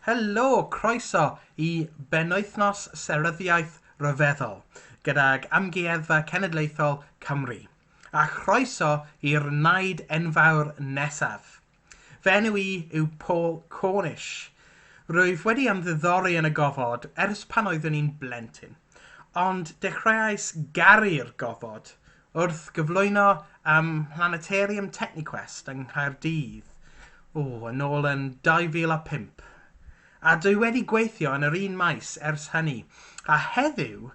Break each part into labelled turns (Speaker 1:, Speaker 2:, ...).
Speaker 1: Helo, croeso I benwythnos seryddiaeth ryfeddol gydag amgueddfa cenedlaethol Cymru. A chroeso i'r naid enfawr nesaf. Fy enw I yw Paul Cornish. Rwyf wedi ymddiddori yn y gofod ers pan oeddwn i'n blentyn, ond dechreuais garu'r gofod wrth gyflwyno Planetarium Techniquest yng Nghaerdydd, yn ôl yn 2005. A dwi wedi gweithio yn yr un maes ers hynny, a heddiw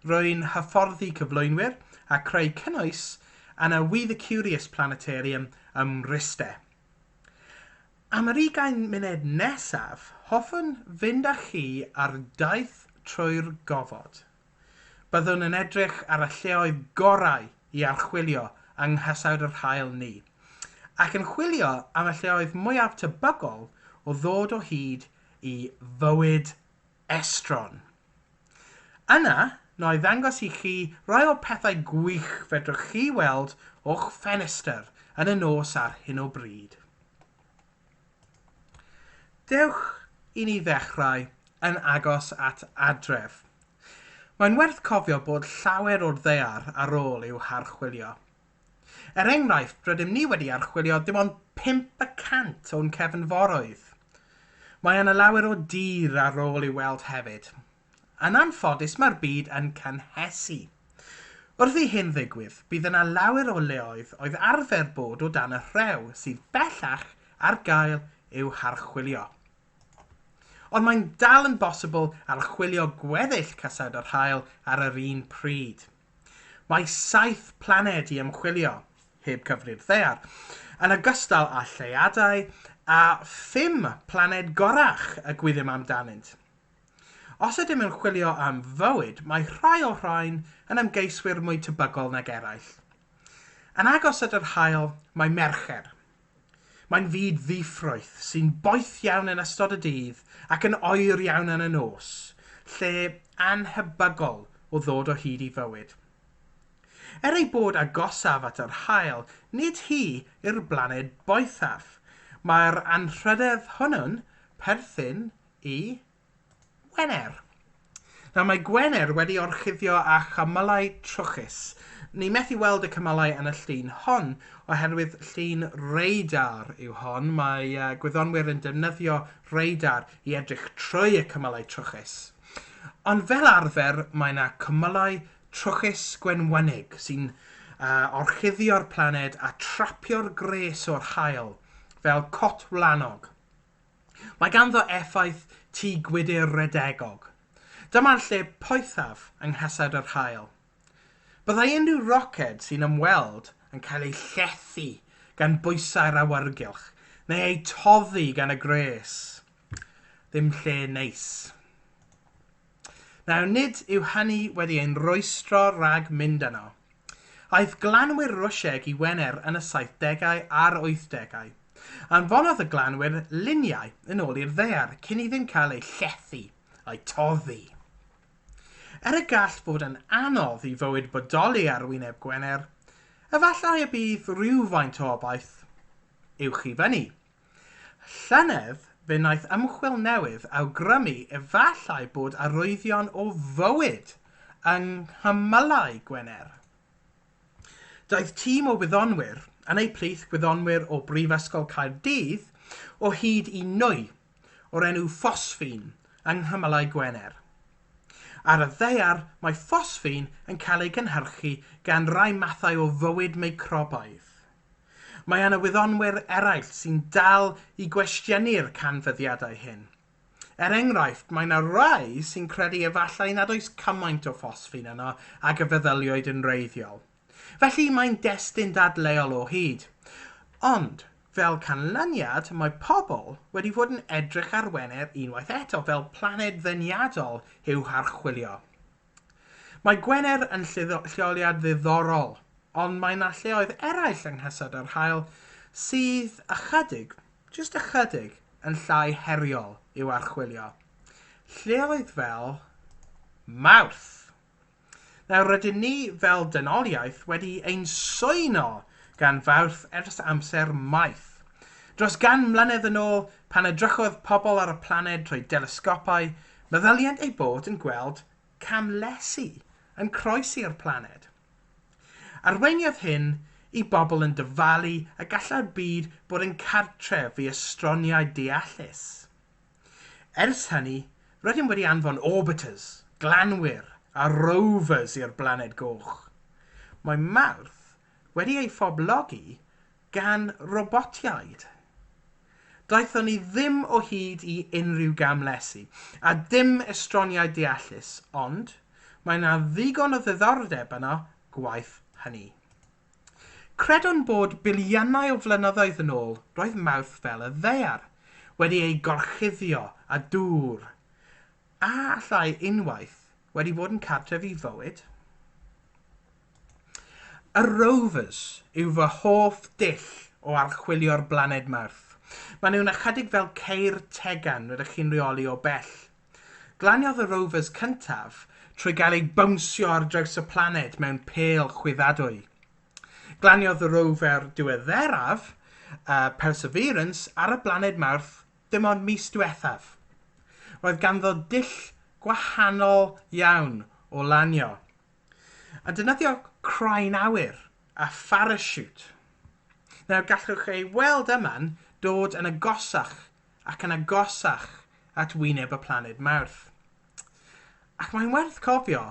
Speaker 1: rwy'n hyfforddi cyflwynwyr a creu cynnwys yn y We the Curious Planetarium ym Mryste. Am yr 20 munud nesaf, hoffwn fynd â chi ar daith trwy'r gofod. Byddwn yn edrych ar y lleoedd gorau I archwilio yng nghysawd yr haul ni, ac yn chwilio am y lleoedd mwyaf tebygol o ddod o hyd I fywyd estron. Yna, na I ddangos I chi rai o pethau gwych fedrwch chi weld o'ch ffenestr yn y nos ar hyn o bryd. Dewch I ni ddechrau yn agos at adref. Mae'n werth cofio bod llawer o'r ddaear ar ôl i'w harchwilio. Enghraifft, rydym ni wedi archwilio dim ond 5% o'n cefnforoedd. Mae yna lawer o dir ar ôl i'w weld hefyd. Yn anffodus mae'r byd yn cynhesu. Wrth I hyn ddigwydd, bydd yna lawer o leoedd oedd arfer bod o dan y rhew sydd bellach ar gael i'w harchwilio. Ond mae'n dal yn bosibl archwilio gweddill cysawd yr haul ar yr un pryd. Mae 7 planed I ymchwilio, heb cyfri'r ddaear, yn ogystal â lleiadau a 5 planed gorach y gwyddym amdanynt. Os ydym yn chwilio am fywyd, mae rhai o rhain yn ymgeiswyr mwy tebygol nag eraill. Yn agos at yr haul, mae mercher. Mae'n fyd ddifrwyth sy'n boeth iawn yn ystod y dydd ac yn oer iawn yn y nos, lle anhebygol o ddod o hyd I fywyd. Ei bod agosaf at yr haul, nid hi yw'r blaned boethaf. Mae'r anrhydedd hwnnw'n perthyn I Gwener. Mae Gwener wedi orchuddio â chymylau trwchus. Ni methu weld y cymylau yn y llun hon oherwydd llun radar yw hon. Mae gwyddonwyr yn defnyddio radar I edrych trwy y cymylau trwchus. Ond fel arfer mae yna cymylau trwchus gwenwynig sy'n orchuddio'r planed a trapio'r gres o'r haul fel cot wlanog. Mae ganddo effaith tu gwydr redegog. Dyma'r lle poethaf yng nghysawd yr haul. Byddai unrhyw roced sy'n ymweld yn cael ei llethu gan bwysau'r awyrgylch neu ei toddi gan y gres. Ddim lle neis. Nid yw hynny wedi ein rwystro rhag mynd yno. Aeth glanwyr Rwsieg I Wener yn y 70au a'r 80au. Anfonodd y glanwyr luniau yn ôl i'r ddaear cyn iddynt cael ei llethu a'i toddi. Y gall fod yn anodd I fywyd bodoli ar wyneb Gwener, efallai y bydd rhywfaint o obaith uwch I fyny. Llynedd fe wnaeth ymchwil newydd awgrymu efallai bod arwyddion o fywyd yng nghymylau Gwener. Daeth tîm o wyddonwyr yn ei plith gwyddonwyr o Brifysgol Caerdydd o hyd I nwy o'r enw ffosffin yng nghymylau Gwener. Ar y ddaear, mae ffosffin yn cael ei gynhyrchu gan rai mathau o fywyd meicrobaidd. Mae yna wyddonwyr eraill sy'n dal I gwestiynu'r canfyddiadau hyn. Enghraifft, mae yna rai sy'n credu efallai nad oes cymaint o ffosffin yno ag y feddyliwyd yn wreiddiol. Felly mae'n destun dadleuol o hyd. Ond, fel canlyniad, mae pobl wedi fod yn edrych ar Wener unwaith eto fel planed ddeniadol i'w harchwilio. Mae Gwener yn lleoliad ddiddorol, ond mae yna lleoedd eraill yng nghysawd yr haul sydd ychydig yn llai heriol i'w archwilio. Lleoedd fel Mawrth. Rydyn ni fel dynoliaeth wedi ein swyno gan Fawrth ers amser maith. Dros gan mlynedd yn ôl, pan edrychodd pobl ar y planed trwy telesgopau, meddyliant ei bod yn gweld camlesu yn croesi'r planed. Arweiniodd hyn i bobl yn dyfalu a gallai'r byd bod yn cartref i astroniau deallus. Ers hynny, rydym wedi anfon orbiters, gwanwyr a rovers i'r blaned goch. Mae Mawrth wedi ei phoblogi gan robotiaid. Daethon ni ddim o hyd i unrhyw gamlesu, a dim astroniau deallus, ond mae yna ddigon o ddiddordeb yno gwaith hynny. Credwn bod biliynau o flynyddoedd yn ôl roedd Mawrth fel y ddaear, wedi ei gorchuddio a dŵr, a allai unwaith wedi bod yn cartref i fywyd. Y rovers yw fy hoff dull o archwilio'r blaned Mawrth. Maen nhw'n ychydig fel ceir tegan rydych chi'n reoli o bell. Glaniodd y rovers cyntaf trwy gael ei bownsio ar draws y planed mewn pêl chwyddadwy. Glaniodd y rover diwedderaf, Perseverance, ar y blaned Mawrth dim ond mis diwethaf. Roedd ganddo dull gwahanol iawn o lanio. A defnyddio craen awyr a pharasiwt. Nawr gallwch ei weld yma'n dod yn agosach ac yn agosach at wyneb y planed Mawrth. Ac mae'n werth cofio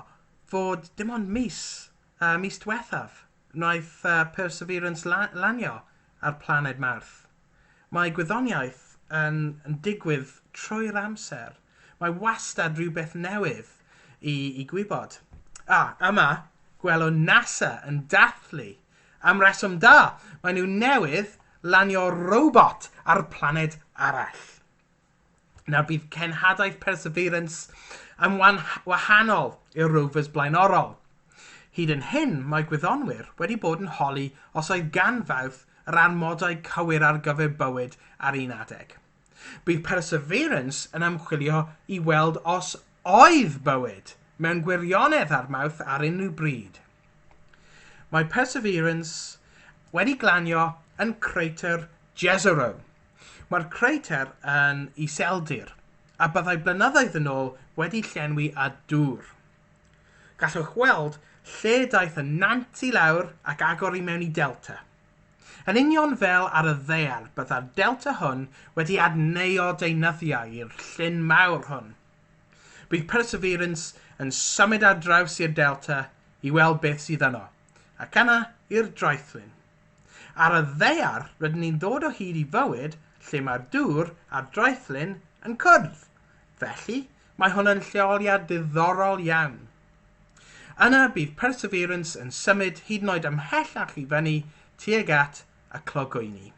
Speaker 1: fod dim ond mis diwethaf wnaeth Perseverance lanio ar planed Mawrth. Mae gwyddoniaeth yn digwydd trwy'r amser. Mae wastad rhywbeth newydd i gwybod. Yma, gwelwn NASA yn dathlu. Am reswm da, mae nhw newydd lanio robot ar planed arall. Nawr bydd cenhadaeth Perseverance yn wahanol i'r rovers blaenorol. Hyd yn hyn, mae gwyddonwyr wedi bod yn holi os oedd gan Fawrth yr amodau cywir ar gyfer bywyd ar un adeg. Bydd Perseverance yn ymchwilio i weld os oedd bywyd mewn gwirionedd ar Mawrth ar unrhyw bryd. Mae Perseverance wedi glanio yn crater Jezero. Mae'r crater yn iseldir, a byddai blynyddoedd yn ôl wedi llenwi â dŵr. Gallwch weld lle daeth y nant i lawr ac agor i mewn i delta. Yn union fel ar y ddaear, byddai'r delta hwn wedi adneo deunyddiau i'r llyn mawr hwn. Bydd Perseverance yn symud ar draws i'r delta i weld beth sydd yno, ac yna i'r draethlyn. Ar y ddaear, rydyn ni'n dod o hyd i fywyd lle mae'r dŵr a'r draethlyn yn cwrdd. Felly, mae hwn yn lleoliad diddorol iawn. Yna bydd Perseverance yn symud hyd yn oed ymhellach i fyny tuag at y clogwyni.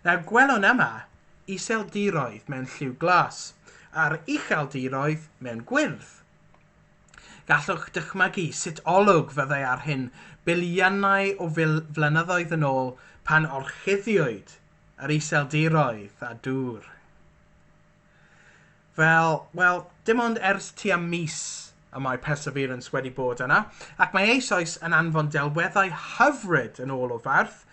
Speaker 1: Nawr gwelwn yma iseldiroedd mewn lliw glas a'r ucheldiroedd mewn gwyrdd. Gallwch dychmygu sut olwg fyddai ar hyn biliynau o flynyddoedd yn ôl pan orchuddiwyd yr iseldiroedd a dŵr. Wel, dim ond ers tua mis y mae Perseverance wedi bod yna, ac mae eisoes yn anfon delweddau hyfryd yn ôl o Fawrth,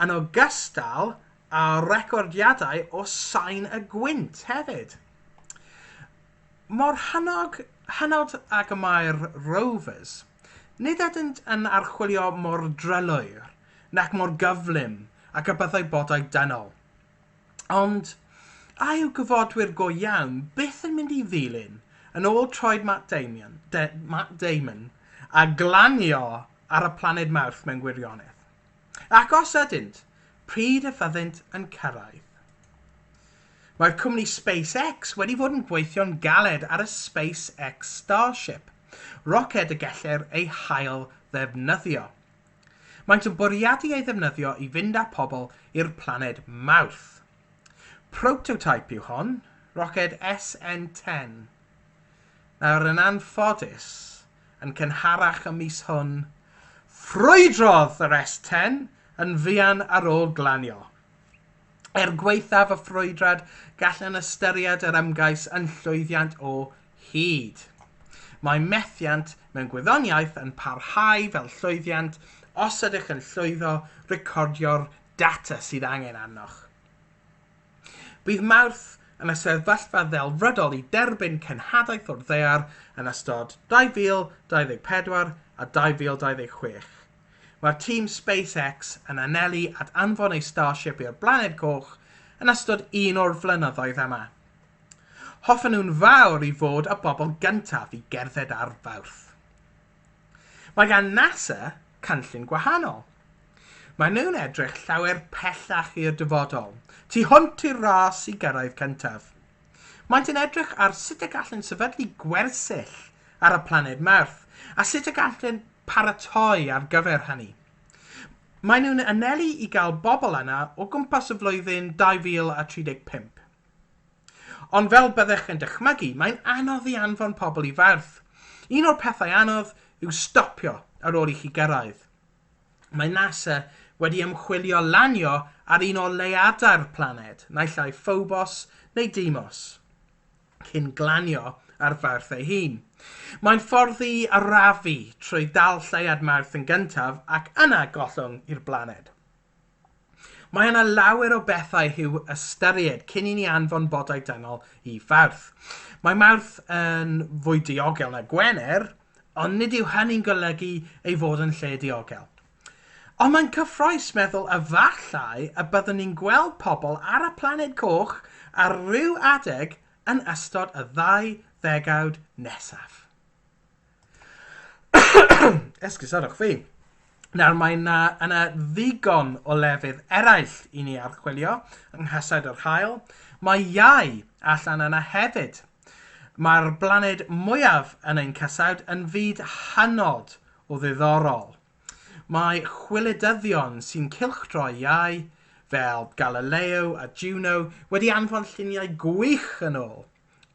Speaker 1: yn ogystal â recordiadau o sain y gwynt hefyd. Mor hynod ag y mae'r rovers, nid ydynt yn archwilio mor drylwyr nac mor gyflym ac y byddai bodau dynol. Ond, a yw gyfodwyr go iawn byth yn mynd i ddilyn yn ôl troed Matt Damon a glanio ar y planed Mawrth mewn gwirionedd. Ac os ydynt, pryd y fyddent yn cyrraedd? Mae'r cwmni SpaceX wedi fod yn gweithio'n galed ar y SpaceX Starship, roced y gellir ei hail ddefnyddio. Maent yn bwriadu ei ddefnyddio i fynd â pobl i'r planed Mawrth. Prototype yw hon, roced SN10. Nawr yn anffodus, yn cynharach y mis hwn, ffrwydrodd yr S10 yn fuan ar ôl glanio. Gweithaf y ffrwydrad gallen ystyried yr ymgais yn llwyddiant o hyd. Mae methiant mewn gwyddoniaeth yn parhau fel llwyddiant os ydych yn llwyddo recordio'r data sydd angen arnoch. Bydd Mawrth yn y sefyllfa ddelfrydol i derbyn cenhadaeth o'r ddaear yn ystod 2024 a 2026. Mae'r tîm SpaceX yn anelu at anfon ei Starship i'r blaned coch yn ystod un o'r flynyddoedd yma. Hoffwn nhw'n fawr i fod y bobl gyntaf i gerdded ar Fawrth. Mae gan NASA cynllun gwahanol. Mae nhw'n edrych llawer pellach i'r dyfodol, tu hwnt i'r ras i gyrraedd cyntaf. Maent yn edrych ar sut y gallen sefydlu gwersyll ar y planed Mawrth a sut y gallen paratoi ar gyfer hynny. Mae nhw'n anelu i gael bobl yna o gwmpas y flwyddyn 2035. Ond fel byddech yn dychmygu, mae'n anodd i anfon pobl i Fawrth. Un o'r pethau anodd yw stopio ar ôl i chi gyrraedd. Mae NASA wedi ymchwilio lanio ar un o leiadau'r planed, naill ai Phobos neu Deimos, cyn glanio ar Fawrth ei hun. Mae'n ffordd i arafu trwy dal lleiad Mawrth yn gyntaf ac yna gollwng i'r blaned. Mae yna lawer o bethau i'w ystyried cyn i ni anfon bodau dynol i Fawrth. Mae Mawrth yn fwy diogel na Gwener, ond nid yw hynny'n golygu ei fod yn lle diogel. Ond mae'n cyffrous meddwl efallai y byddwn ni'n gweld pobl ar y planed coch ar ryw adeg yn ystod y 20 nesaf. Esgusodwch fi. Nawr mae yna ddigon o lefydd eraill i ni archwilio yng nghysaudd yr haul. Mae iau allan yna hefyd. Mae'r blaned mwyaf yn ein cysawd yn fyd hynod o ddiddorol. Mae chwilydyddion sy'n cylchdroi iau, fel Galileo a Juno, wedi anfon lluniau gwych yn ôl.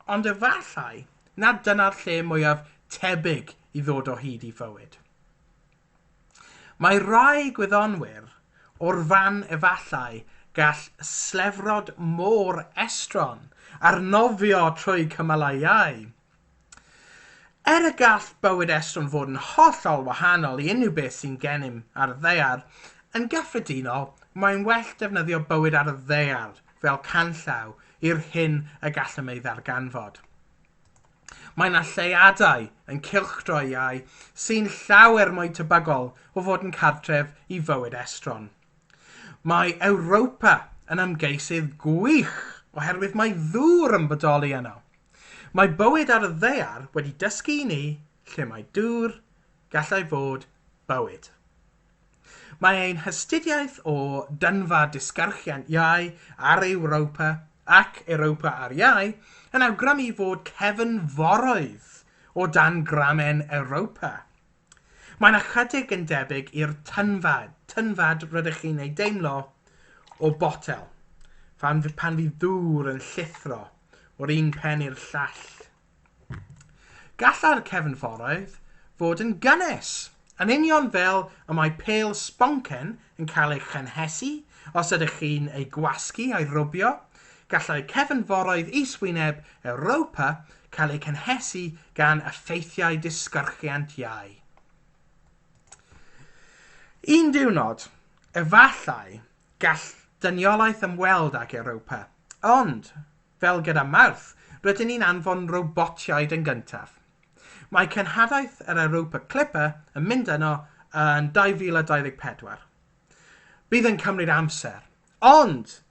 Speaker 1: Ond efallai, nad dyna'r lle mwyaf tebyg i ddod o hyd i fywyd. Mae rai gwyddonwyr o'r fan efallai gall slefrod môr estron arnofio trwy cymylau iau. Er y gall bywyd estron fod yn hollol wahanol i unrhyw beth sy'n gennym ar y ddaear, yn gyffredinol mae'n well defnyddio bywyd ar y ddaear fel canllaw i'r hyn y gallem ei ddarganfod. Mae yna lleiadau yn cylchdroi iau sy'n llawer mwy tebygol o fod yn cartref i fywyd estron. Mae Ewropa yn ymgeisydd gwych oherwydd mae ddŵr yn bodoli yno. Mae bywyd ar y ddaear wedi dysgu i ni lle mae dŵr gallai fod bywyd. Mae ein hystudiaeth o dynfa disgyrchiant iau ar Ewropa ac Ewropa ar iau yn awgrymu fod cefnforoedd o dan gramen Ewropa. Mae'n ychydig yn debyg i'r tynfad rydych chi'n ei deimlo o botel, pan fydd dŵr yn llithro o'r un pen i'r llall. Gallai'r cefnforoedd fod yn gynnes, yn union fel y mae pêl sboncen yn cael ei chynhesu os ydych chi'n ei gwasgu a'i rwbio. Gallai cefnforoedd iswyneb Ewropa cael ei cynhesu gan effeithiau disgyrchiant iau. Un diwrnod, efallai gall dyniolaeth ymweld ag Ewropa, ond, fel gyda Mawrth, rydyn ni'n anfon robotiaid yn gyntaf. Mae cenhadaeth yr Ewropa Clipper yn mynd yno yn 2024. Bydd yn cymryd amser, ond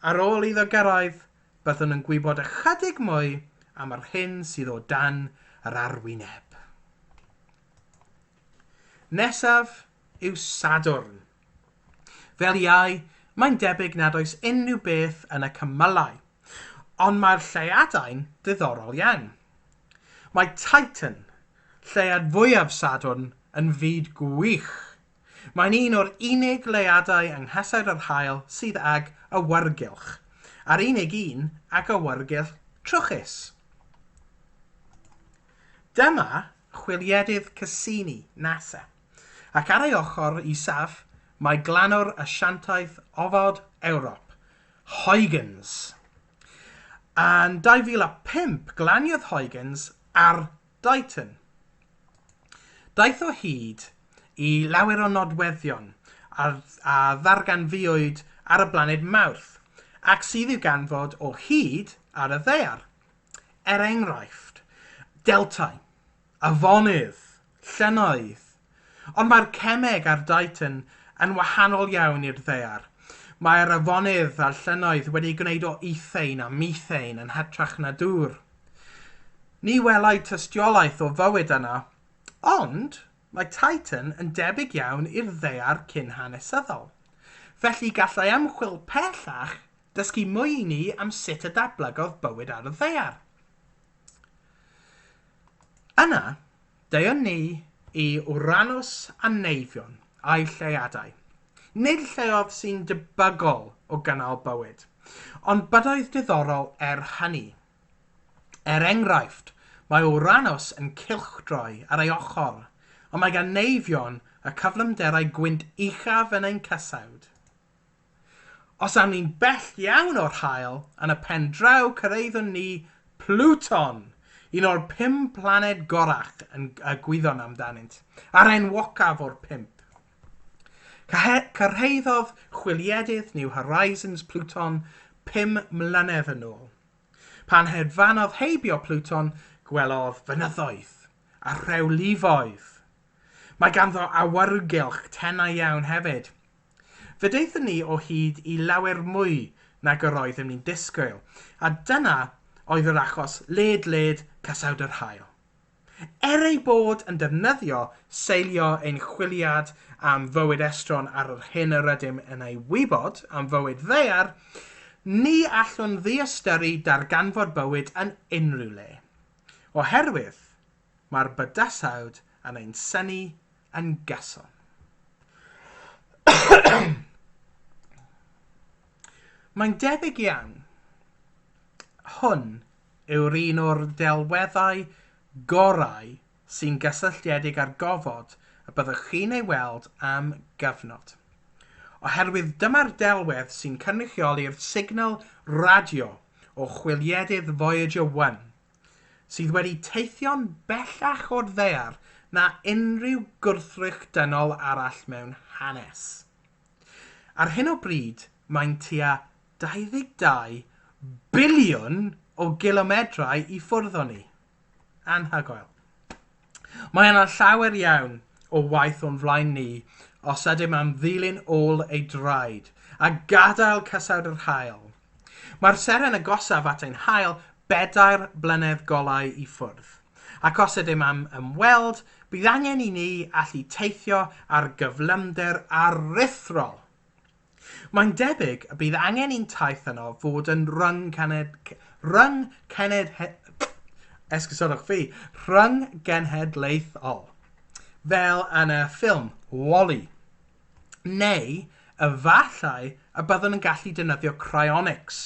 Speaker 1: ar ôl iddo gyrraedd, byddwn yn gwybod ychydig mwy am yr hyn sydd o dan yr arwyneb. Nesaf yw Sadwrn. Fel iau, mae'n debyg nad oes unrhyw beth yn y cymylau, ond mae'r lleiadau'n ddiddorol iawn. Mae Titan, lleiad fwyaf Sadwrn, yn fyd gwych. Mae'n un o'r unig leiadau yng nghysau'r yr haul sydd ag awyrgylch, a'r unig un ag awyrgylch trwchus. Dyma chwiliedydd Cassini, NASA, ac ar ei ochr isaf mae glanwr asiantaeth ofod Ewrop, Huygens. Yn 2005 glaniodd Huygens ar Titan. Daeth o hyd i lawer o nodweddion a ddarganfuwyd ar y blaned Mawrth, ac sydd i'w ganfod o hyd ar y ddaear. Enghraifft, deltau, afonydd, llynnoedd. Ond mae'r cemeg ar Titan yn wahanol iawn i'r ddaear. Mae'r afonydd a'r llynnoedd wedi gwneud o ethane a methane yn hytrach na dŵr. Ni welai tystiolaeth o fywyd yna, ond mae Titan yn debyg iawn i'r ddaear cyn hanesyddol. Felly gallai ymchwil pellach dysgu mwy i ni am sut y datblygodd bywyd ar y ddaear. Yna, deuon ni i Uranus a Neifion a'i lleiadau. Nid lleoedd sy'n debygol o gynnal bywyd, ond bydoedd diddorol hynny. Enghraifft, mae Uranus yn cylchdroi ar ei ochr, ond mae gan Neifion y cyflymderau gwynt uchaf yn ein cysawd. Os am ni'n bell iawn o'r haul, yn y pen draw cyrraeddwn ni Pluton, un o'r 5 planed gorach yn gwyddon amdanynt, a'r enwocaf o'r 5. Cyrhaeddodd chwiliedydd New Horizons Pluton 5 mlynedd yn ôl. Pan hedfanodd heibio Pluton, gwelodd fynyddoedd a rhewlifoedd. Mae ganddo awyrgylch tenau iawn hefyd. Fe daethon ni o hyd i lawer mwy nag yr oeddwn ni'n disgwyl, a dyna oedd yr achos led cysawd yr haul. Ei bod yn defnyddio seilio ein chwiliad am fywyd estron ar yr hyn yr ydym yn ei wybod am fywyd ddaear, ni allwn ddiystyru darganfod bywyd yn unrhyw le. Oherwydd, mae'r bydysawd yn ein syni yn gyson. Mae'n debyg iawn. Hwn yw'r un o'r delweddau gorau sy'n gysylltiedig ar gofod y byddwch chi'n ei weld am gyfnod. Oherwydd dyma'r delwedd sy'n cynrychioli'r signal radio o chwiliedydd Voyager 1, sydd wedi teithio'n bellach o'r ddaear na unrhyw gwrthrych dynol arall mewn hanes. Ar hyn o bryd, mae'n tua 22 biliwn o gilomedrau i ffwrdd o ni. Anhygoel. Mae yna llawer iawn o waith o'n flaen ni os ydym am ddilyn ôl ei draed a gadael cysawd yr haul. Mae'r seren agosaf at ein haul 4 blynedd golau i ffwrdd. Ac os ydym am ymweld, bydd angen i ni allu teithio ar gyflymder aruthrol. Mae'n debyg y bydd angen i'n taith yno fod yn rhyng fel yn y ffilm Wall-E. Neu, efallai y byddwn yn gallu defnyddio cryonics,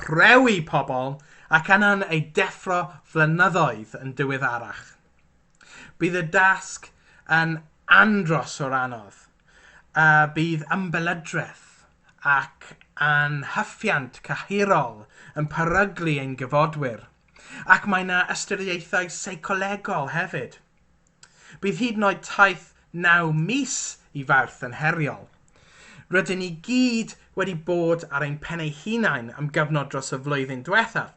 Speaker 1: rhewi pobl ac yna'n ei deffro flynyddoedd yn diweddarach. Bydd y dasg yn andros o'r anodd. Bydd ymbelydraeth ac anhyffiant cyhirol yn peryglu ein gyfodwyr, ac mae yna ystyriaethau seicolegol hefyd. Bydd hyd yn oed taith 9 mis i Fawrth yn heriol. Rydyn ni gyd wedi bod ar ein pennau hunain am gyfnod dros y flwyddyn diwethaf.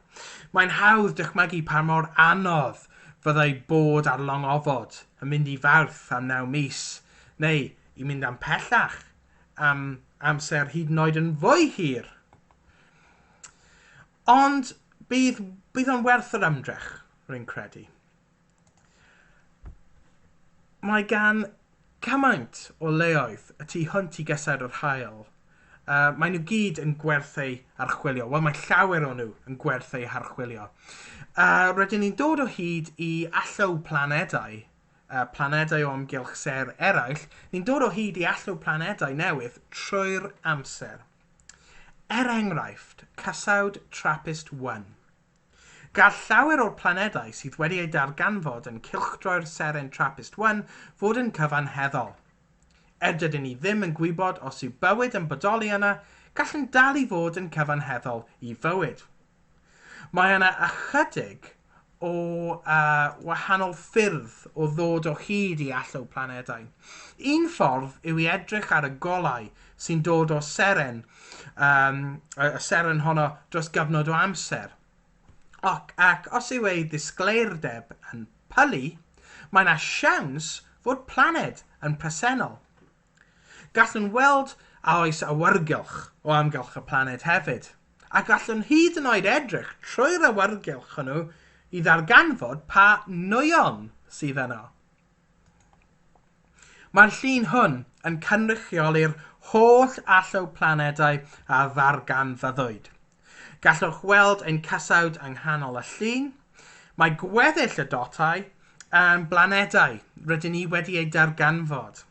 Speaker 1: Mae'n hawdd dychmygu pa mor anodd fyddai bod ar longofod yn mynd i Fawrth am 9 mis, neu i mynd am pellach am amser hyd yn oed yn fwy hir. Ond bydd o'n werth yr ymdrech, rwy'n credu. Mae gan cymaint o leoedd y tu hwnt i gysau'r yr haul. Maen nhw gyd yn gwerthu archwilio. Wel, mae llawer o nhw yn gwerthu archwilio. Rydyn ni'n dod o hyd i allw planedau, planedau o amgylch ser eraill, ni'n dod o hyd i allw planedau newydd trwy'r amser. Enghraifft, cysawd Trappist-1. Gall llawer o'r planedau sydd wedi ei darganfod yn cylchdroi'r seren Trappist-1 fod yn cyfanheddol. Dydyn ni ddim yn gwybod os yw bywyd yn bodoli yna, gall yn dal i fod yn cyfanheddol i fywyd. Mae yna ychydig o wahanol ffyrdd o ddod o hyd i alw planedau. Un ffordd yw i edrych ar y golau sy'n dod o seren, y seren honno dros gyfnod o amser. Ac os yw ei ddisgleirdeb yn pylu, mae yna siawns fod planed yn presennol. Gallwn weld a oes awyrgylch o amgylch y planed hefyd, a gallwn hyd yn oed edrych trwy'r awyrgylch hwnnw i ddarganfod pa nwyon sydd yno. Mae'r llun hwn yn cynrychioli'r holl alw planedau a ddarganfyddwyd. Gallwch weld ein cysawd yng nghanol y llun. Mae gweddill y dotau yn blanedau rydyn ni wedi ei darganfod.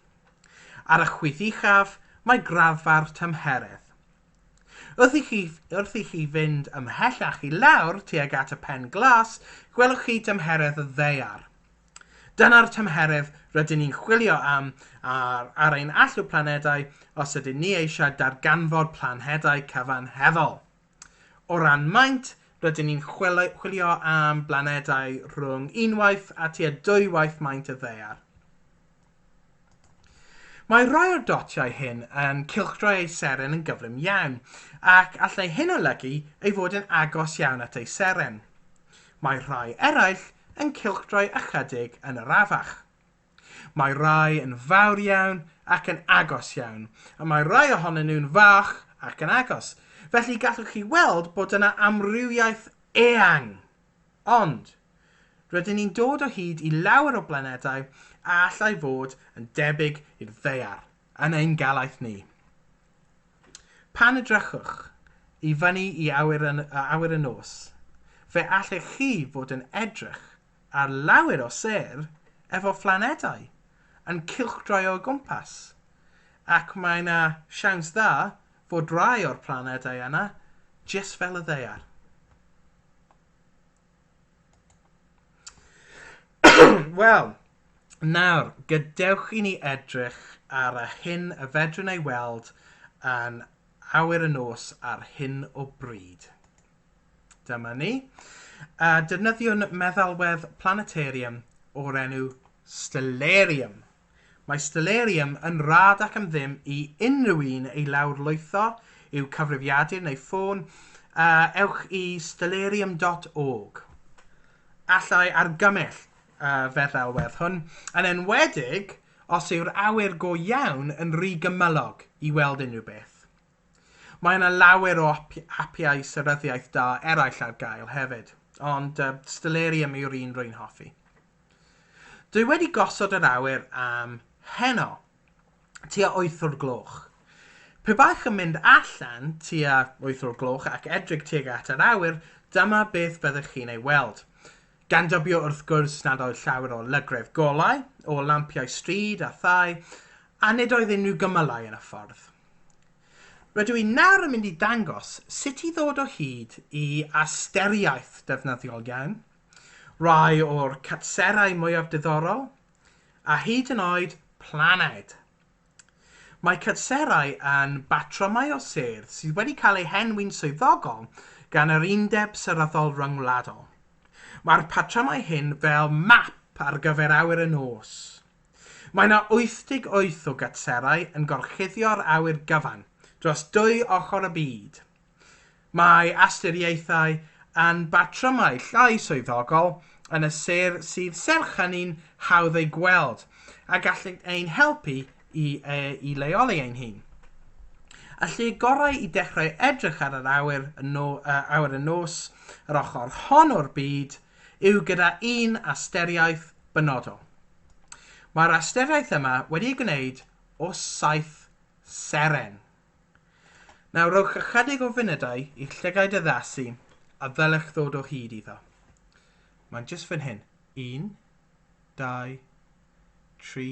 Speaker 1: Ar y chwith uchaf, mae graddfa'r tymheredd. Wrth i chi fynd ymhellach i lawr tuag at y pen glas, gwelwch chi tymheredd y ddeiar. Dyna'r tymheredd rydyn ni'n chwilio am ar ein alw planedau os ydyn ni eisiau darganfod planedau cyfanheddol. O ran maint, rydyn ni'n chwilio am blanedau rhwng unwaith a tua dwywaith maint y ddeiar. Mae rai o'r dotiau hyn yn cylchdroi ei seren yn gyflym iawn, ac allai hyn olygu ei fod yn agos iawn at ei seren. Mae rhai eraill yn cylchdroi ychydig yn yr arafach. Mae rai yn fawr iawn ac yn agos iawn, a mae rai ohonyn nhw'n fach ac yn agos. Felly gallwch chi weld bod yna amrywiaeth eang. Ond, rydyn ni'n dod o hyd i lawer o blanedau a allai fod yn debyg i'r ddeiar yn ein galaeth ni. Pan edrychwch i fyny i awyr y nos, fe allech chi fod yn edrych ar lawer o ser efo planedau yn cylchdroi o gwmpas. Ac mae yna siawns dda fod rai o'r planedau yna jyst fel y ddeiar. Wel, nawr, gadewch i ni edrych ar y hyn y fedrwn ei weld yn awyr y nos ar hyn o bryd. Dyma ni. Defnyddiwn meddalwedd planetarium o'r enw stellarium. Mae stellarium yn rad ac am ddim i unrhyw un ei lawrlwytho i'w cyfrifiadur neu ffôn. Ewch i stellarium.org. Allai argymell feddalwedd hwn yn enwedig os yw'r awyr go iawn yn rhy gymylog i weld unrhyw beth. Mae yna lawer o apiau seryddiaeth da eraill ar gael hefyd, ond stellarium yw'r un rwy'n hoffi. Dwi wedi gosod yr awyr am heno, tua 8 o'r gloch. Pe baich yn mynd allan tua 8 o'r gloch ac edrych tuag at yr awyr, dyma beth byddwch chi'n ei weld. Gan dybio wrth gwrs nad oedd llawer o lygredd golau, o lampiau stryd a thai, a nid oedd unrhyw gymylau yn y ffordd. Rydw i nawr yn mynd i dangos sut i ddod o hyd i asteriaeth defnyddiol iawn, rai o'r catserau mwyaf diddorol, a hyd yn oed planed. Mae catserau yn batrymau o sedd sydd wedi cael eu henwi'n swyddogol gan yr Undeb Seryddol Ryngwladol. Mae'r patrymau hyn fel map ar gyfer awyr y nos. Mae yna 88 o gatserau yn gorchuddio'r awyr gyfan dros 2 ochr y byd. Mae asturiaethau yn batrymau llai swyddogol yn y ser sydd serch hynny'n hawdd ei gweld a gall ein helpu i leoli ein hun. Y lle gorau i dechrau edrych ar yr awyr y nos, yr ochr hon o'r byd, yw gyda un asteriaeth benodol. Mae'r asteriaeth yma wedi'i gwneud o 7 seren. Nawr rowch ychydig o funudau i llygaid addasu a ddylech ddod o hyd iddo. Mae'n jyst fan hyn. 1, 2, 3,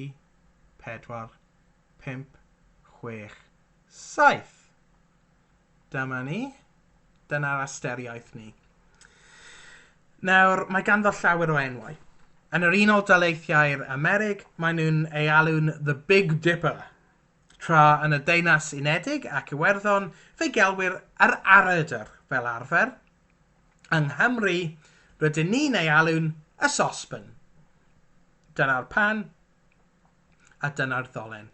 Speaker 1: 4, 5, 6, 7. Dyma ni. Dyna'r asteriaeth ni. Nawr, mae ganddo llawer o enwau. Yn yr Unol Daleithiau'r Amerig, mae nhw'n ei alw'n The Big Dipper. Tra yn y Deunas Unedig ac Iwerddon, fe gelwir yr Arydr fel arfer. Yng Nghymru, rydyn ni'n ei alw'n y sosben. Dyna'r pan a dyna'r ddolen.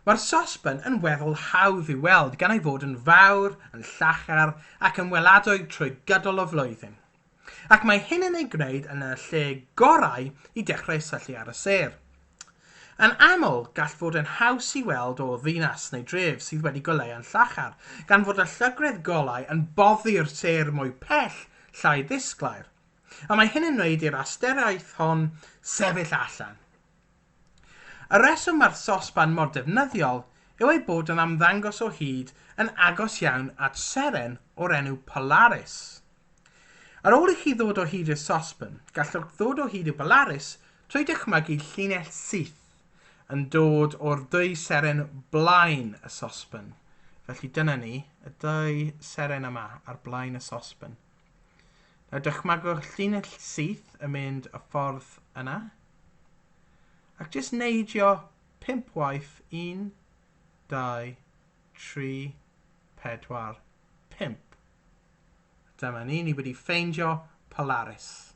Speaker 1: Mae'r sosben yn weddol hawdd i'w weld gan ei fod yn fawr, yn llachar ac yn weladwy trwy gydol o flwyddyn. Ac mae hyn yn ei gwneud yn y lle gorau i dechrau syllu ar y ser. Yn aml gall fod yn haws i weld o ddinas neu dref sydd wedi goleuo'n llachar, gan fod y llygredd golau yn boddi'r ser mwy pell llai ddisglair. A mae hyn yn wneud i'r asteriaeth hon sefyll allan. Y reswm mae'r sosban mor defnyddiol yw ei bod yn ymddangos o hyd yn agos iawn at seren o'r enw Polaris. Ar ôl i chi ddod o hyd i'r sosban, gallwch ddod o hyd i Polaris trwy dychmygu llinell syth yn dod o'r dwy seren blaen y sosban. Felly dyna ni, y dwy seren yma ar blaen y sosban. Nawr dychmygwch llinell syth yn mynd y ffordd yna. Ac jyst neidio 5 waith, 1, 2, 3, 4, 5. Dyma ni wedi ffeindio Polaris.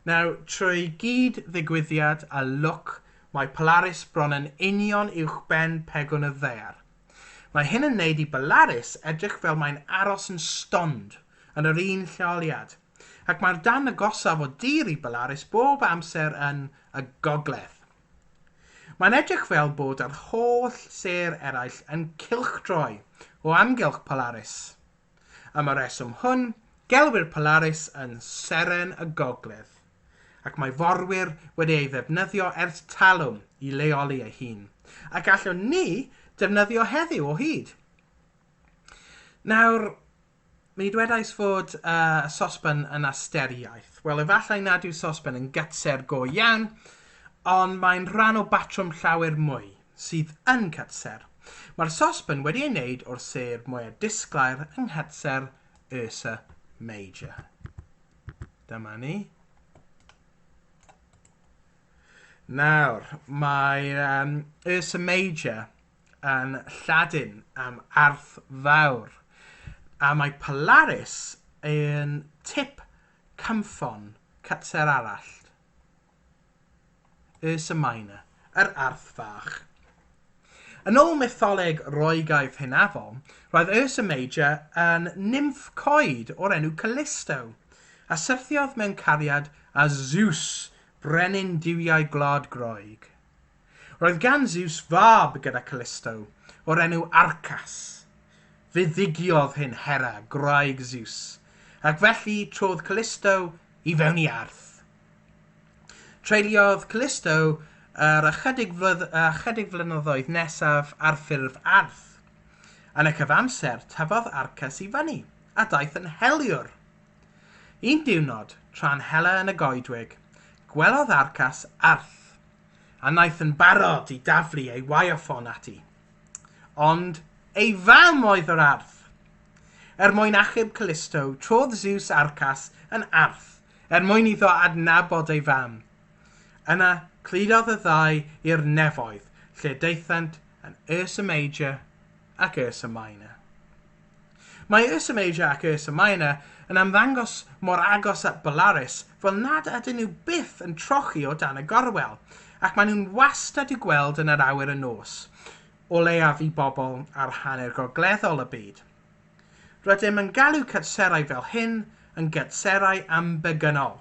Speaker 1: Nawr, trwy gyd ddigwyddiad a lwc, mae Polaris bron yn union uwchben pegwn y ddaear. Mae hyn yn neud i Polaris edrych fel mae'n aros yn stond yn yr un lleoliad, ac mae'r dan agosaf o dir i Polaris bob amser yn y gogledd. Mae'n edrych fel bod yr holl ser eraill yn cylchdroi o amgylch Polaris. Am y reswm hwn, gelwir Polaris yn seren y gogledd, ac mae forwyr wedi ei ddefnyddio ers talwm i leoli ei hun, ac allwn ni defnyddio heddiw o hyd. Nawr, mi dwedais fod y sosben yn asteriaeth. Wel, efallai nad yw sosben yn gytser go iawn, ond mae'n rhan o batrwm llawer mwy, sydd yn cytser. Mae'r sosben wedi ei wneud o'r ser mwy disglair yng nghytser Ursa Major. Dyma ni. Nawr, mae Ursa Major yn Lladin am arth fawr. A mae Polaris yn tip cymffon cytser arall. Ursa Minor, yr arth fach. Yn ôl mytholeg Roegaidd hynafol, roedd Ursa Major yn nymff coed o'r enw Callisto, a syrthiodd mewn cariad a Zeus, brenin diwiau glod groeg. Roedd gan Zeus fab gyda Callisto o'r enw Arcas. Fuddigiodd hyn Hera, graig Zeus, ac felly trodd Callisto i fewn i arth. Treuliodd Callisto ychydig flynyddoedd nesaf ar ffurf arth. Yn y cyfamser, tyfodd Arcas i fyny, a daeth yn heliwr. Un diwrnod, tra'n hela yn y goedwig, gwelodd Arcas arth, a wnaeth yn barod i daflu ei waioffon ati. Ond ei fam oedd yr arth. Mwyn achub Callisto, trodd Zeus Arcas yn arth, mwyn iddo adnabod ei fam. Yna, cludodd y ddau i'r nefoedd, lle deithant yn Ursa Major ac Ursa Minor. Mae Ursa Major ac Ursa Minor yn ymddangos mor agos at Polaris fel nad ydyn nhw byth yn trochi o dan y gorwel, ac maen nhw'n wastad i'w gweld yn yr awyr y nos, o leiaf i bobl ar hanner gogleddol y byd. Rydym yn galw cytserau fel hyn yn gytserau ambegynol.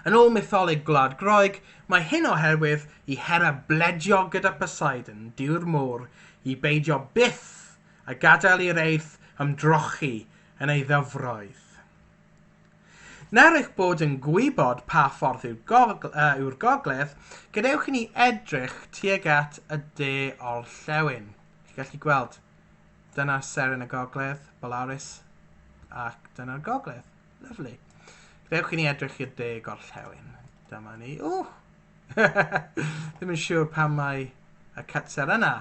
Speaker 1: Yn ôl mytholeg Gwlad Groeg, mae hyn oherwydd i Hera bledio gyda Poseidon, diw'r môr, i beidio byth a gadael i'r eirth ymdrochi yn ei ddyfroedd. Nawr eich bod yn gwybod pa ffordd yw'r gogledd, gadewch i ni edrych tuag at y de orllewin. Chi'n gallu gweld, dyna seren y gogledd, Polaris, ac dyna'r gogledd. Lyfli. Gadewch i ni edrych i'r de orllewin. Dyma ni. Ddim yn siŵr pan mae y cytser yna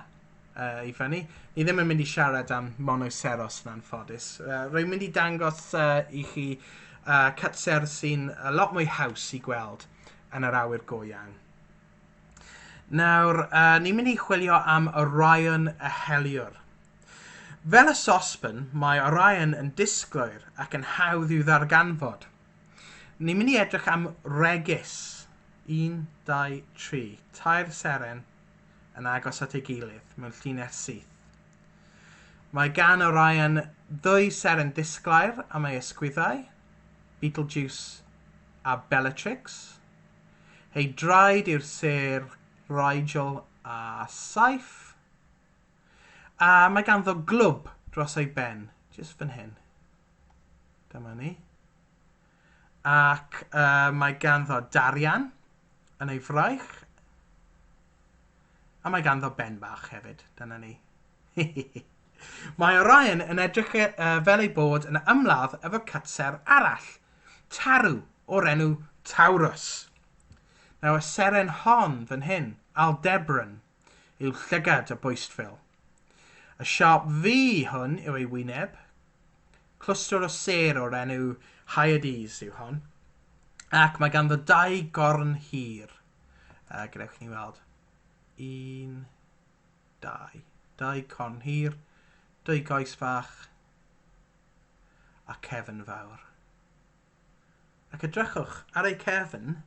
Speaker 1: i fyny. Ni ddim yn mynd i siarad am monoceros yn anffodus. Rwy'n mynd i dangos i chi cytser sy'n a lot mwy haws i gweld yn yr awyr go iawn. Nawr, ni'n mynd i chwilio am Orion y heliwr. Fel y sosban, mae Orion yn disgwyr ac yn hawdd i'w ddarganfod. Ni'n mynd i edrych am regis. 1, 2, 3. Tair seren yn agos at ei gilydd mewn llinell syth. Mae gan Orion ddwy seren disglair am ei ysgwyddau, Betelgeuse a Bellatrix. Ei draed yw'r ser Rigel a Saith. A mae ganddo glwb dros ei ben, jyst fan hyn. Dyma ni. Ac mae ganddo darian yn ei fraich. A mae ganddo ben bach hefyd, dyna ni. Mae Orion yn edrych fel ei bod yn ymladd efo cytser arall, tarw o'r enw Taurus. Nawr, y seren hon fan hyn, Aldebaran, yw llygad y bwystfil. Y siarp V hwn yw ei wyneb. Clwstwr o ser o'r enw Hyades yw hon. Ac mae ganddo dau gorn hir. Gadewch ni weld. 1, 2. Dau corn hir. 2 goes fach. A cefn fawr. Ac edrychwch ar ei cefn.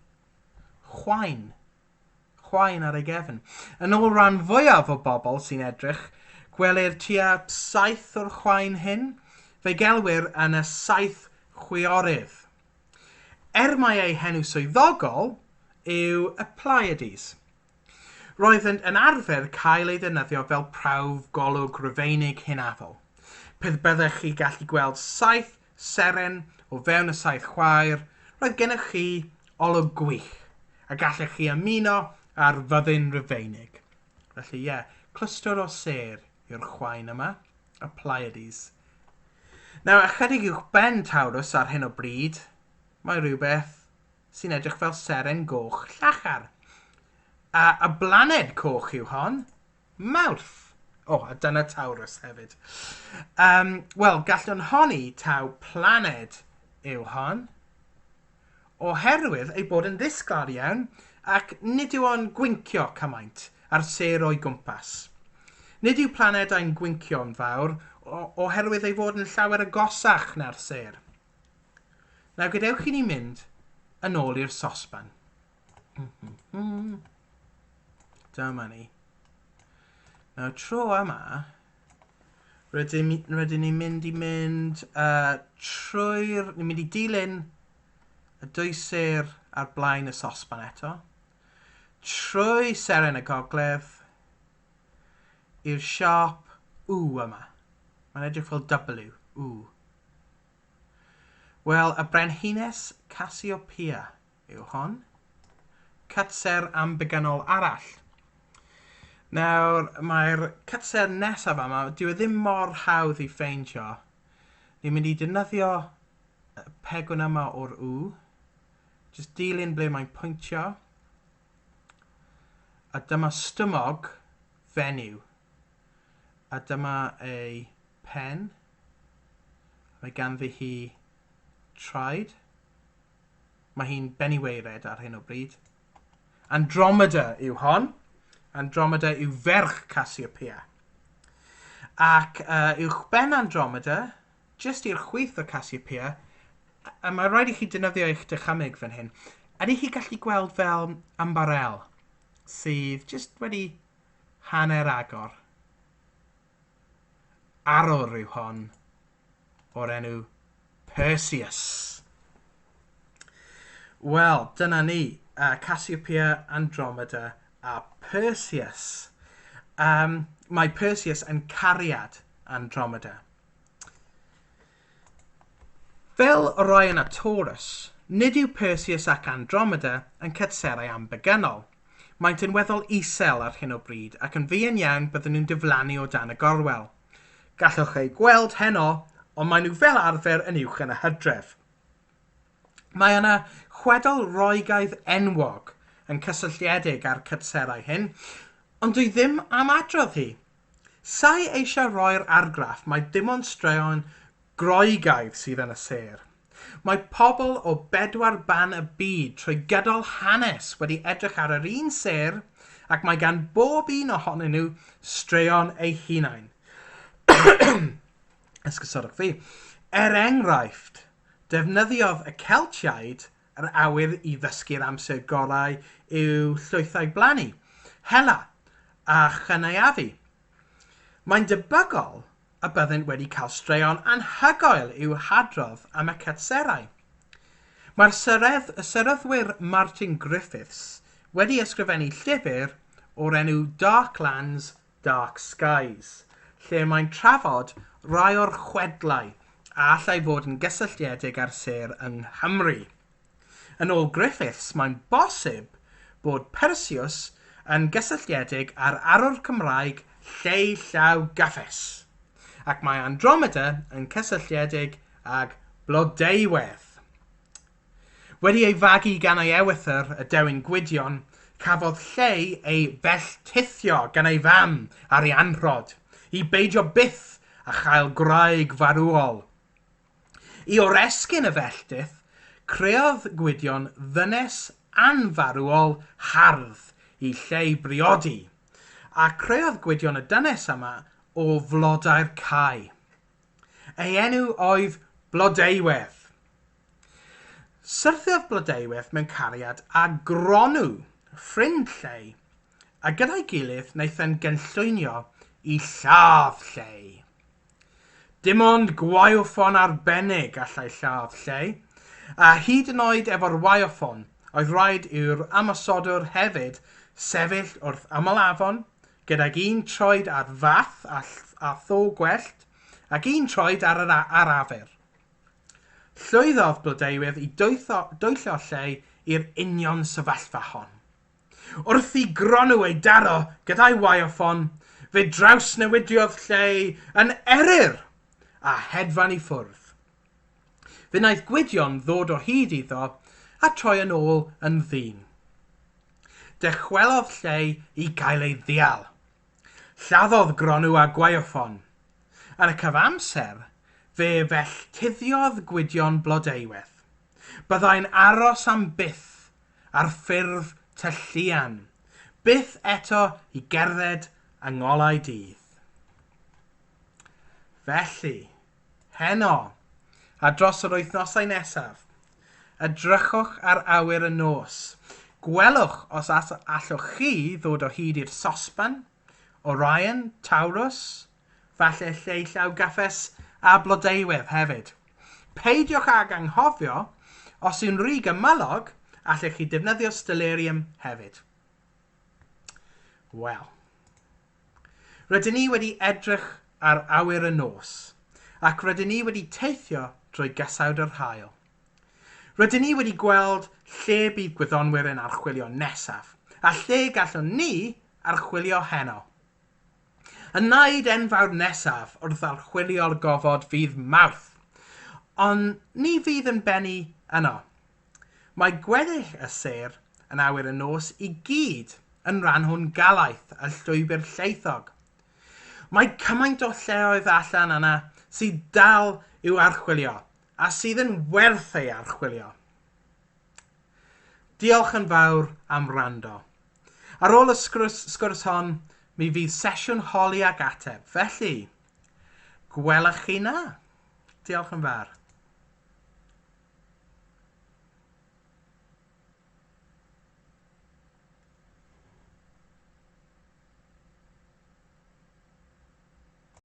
Speaker 1: Chwain. Chwain ar ei gefn. Yn ôl rhan fwyaf o bobl sy'n edrych, gwelir tua 7 o'r chwain hyn, fe gelwyr yn y 7 chwiorydd. Mai ei henw swyddogol yw y Pleiades. Roedd yn arfer cael ei ddefnyddio fel prawf golwg Rufeinig hynafol. Peth byddech chi gallu gweld 7 seren o fewn y 7 chwaer, roedd gennych chi olwg gwych, a gallech chi ymuno ar fyddin Rufeinig. Felly clwstwr o ser yw'r chwain yma, y Pleiades. Nawr, ychydig uwch ben Taurus ar hyn o bryd, mae rhywbeth sy'n edrych fel seren goch llachar. A blaned coch yw hon, Mawrth. A dyna Taurus hefyd. Wel, gallwn honni taw planed yw hon, oherwydd ei bod yn ddisglar iawn ac nid yw o'n gwyncio cymaint ar ser o'i gwmpas. Nid yw planedau'n gwyncio'n fawr oherwydd ei fod yn llawer agosach na'r ser. Nawr, gadewch i ni mynd yn ôl i'r sosban. Dyma ni. Nawr, tro yma, rydyn ni'n mynd trwy'r... Ni'n mynd i dilyn y 2 ser ar blaen y sosban eto. Trwy seren y gogledd i'r siarp W yma. Mae'n edrych fel W. W. Wel, y brenhines Cassiopeia yw hon. Cytser ambegynol arall. Nawr, mae'r cytser nesaf yma, dyw e ddim mor hawdd i ffeindio. Ni'n mynd i defnyddio y pegwn yma o'r W. Jyst dilyn ble mae'n pwyntio. A dyma stymog fenyw. A dyma ei pen. Mae ganddi hi traed. Mae hi'n benyweired ar hyn o bryd. Andromeda yw hon. Andromeda yw ferch Cassiopeia. Ac uwch ben Andromeda, jyst i'r chwith o Cassiopeia, a mae rhaid i chi defnyddio eich dychymyg fan hyn, ydy chi gallu gweld fel ymbarel sydd jyst wedi hanner agor. Arwr yw hon o'r enw Perseus. Wel, dyna ni. Cassiopeia, Andromeda a Perseus. Mae Perseus yn cariad Andromeda. Fel Orion a Taurus, nid yw Perseus ac Andromeda yn cytserau ambegynol. Maent yn weddol isel ar hyn o bryd ac yn fuan iawn bydden nhw'n diflannu o dan y gorwel. Gallwch ei gweld heno, ond maen nhw fel arfer yn uwch yn y hydref. Mae yna chwedl roegaidd enwog yn cysylltiedig â'r cytserau hyn, ond dwi ddim am adrodd hi. Sai eisiau roi'r argraff mae dim ond straeon groegaidd sydd yn y ser. Mae pobl o 4 ban y byd trwy gydol hanes wedi edrych ar yr un ser ac mae gan bob un ohonyn nhw straeon eu hunain. Ysgysodwch fi. Enghraifft, defnyddiodd y Celtiaid yr awyr i ddysgu'r amser gorau i'w llwythau blannu, hela a chyneuafu. Mae'n debygol y byddent wedi cael straeon anhygoel i'w hadrodd am y cytserau. Mae'r seryddwyr Martin Griffiths wedi ysgrifennu llyfr o'r enw Dark Lands, Dark Skies, lle mae'n trafod rai o'r chwedlau a allai fod yn gysylltiedig â'r ser yng Nghymru. Yn ôl Griffiths, mae'n bosib bod Perseus yn gysylltiedig â'r arwr Cymraeg llaw gyffes, ac mae Andromeda yn cysylltiedig ag blodeuwedd. Wedi ei fagu gan ei ewythr, y Dewin Gwydion, cafodd Lleu ei belltithio gan ei fam ar ei anrhod, i beidio byth a chael gwraig farwol. I oresgyn y felltith, creodd Gwydion ddynes anfarwol hardd i Lleu briodi, a creodd Gwydion y dynes yma o flodau'r cae. Ei enw oedd blodeuwedd. Syrthiodd blodeuwedd mewn cariad a Gronw, ffrind Lleu, a gyda'i gilydd wnaeth yn gynllwynio i lladd Lleu. Dim ond gwaywffon arbennig allai lladd Lleu, a hyd yn oed efo'r waywffon, oedd rhaid i'r ymosodwr hefyd sefyll wrth ymyl afon, gydag un troed ar fath a tho gwellt, ac un troed ar afer. Llwyddodd blodeuwedd i dwyllio Lleu i'r union sefyllfa hon. Wrth i Gronw ei daro gyda'i waywffon, fe draws newidiodd Lleu yn eryr a hedfan i ffwrdd. Fe wnaeth Gwydion ddod o hyd iddo a troi yn ôl yn ddyn. Dychwelodd Lleu i gael ei ddial. Lladdodd Gronw a gwaywffon. Yn y cyfamser, fe felltuddiodd Gwydion blodeuwedd. Byddai'n aros am byth ar ffurf tylluan, byth eto i gerdded yng ngolau dydd. Felly, heno, a dros yr wythnosau nesaf, edrychwch ar awyr y nos. Gwelwch os allwch chi ddod o hyd i'r sosban, Orion, Taurus, falle Lleu llaw gyffes a blodeuwedd hefyd. Peidiwch ag anghofio, os yw'n rhy gymylog, allech chi defnyddio stellerium hefyd. Wel, rydyn ni wedi edrych ar awyr y nos, ac rydyn ni wedi teithio drwy gysawd yr haul. Rydyn ni wedi gweld lle bydd gwyddonwyr yn archwilio nesaf, a lle gallwn ni archwilio heno. Y naid enfawr nesaf wrth archwilio'r gofod fydd Mawrth, ond ni fydd yn bennu yno. Mae gweddill y ser yn awyr y nos i gyd yn rhan hwn galaeth y llwybr llaethog. Mae cymaint o lleoedd allan yna sydd dal i'w archwilio a sydd yn werth ei archwilio. Diolch yn fawr am wrando. Ar ôl y sgwrs hon, mi fydd sesiwn holi ag ateb. Felly, gwelwch chi na. Diolch yn fawr.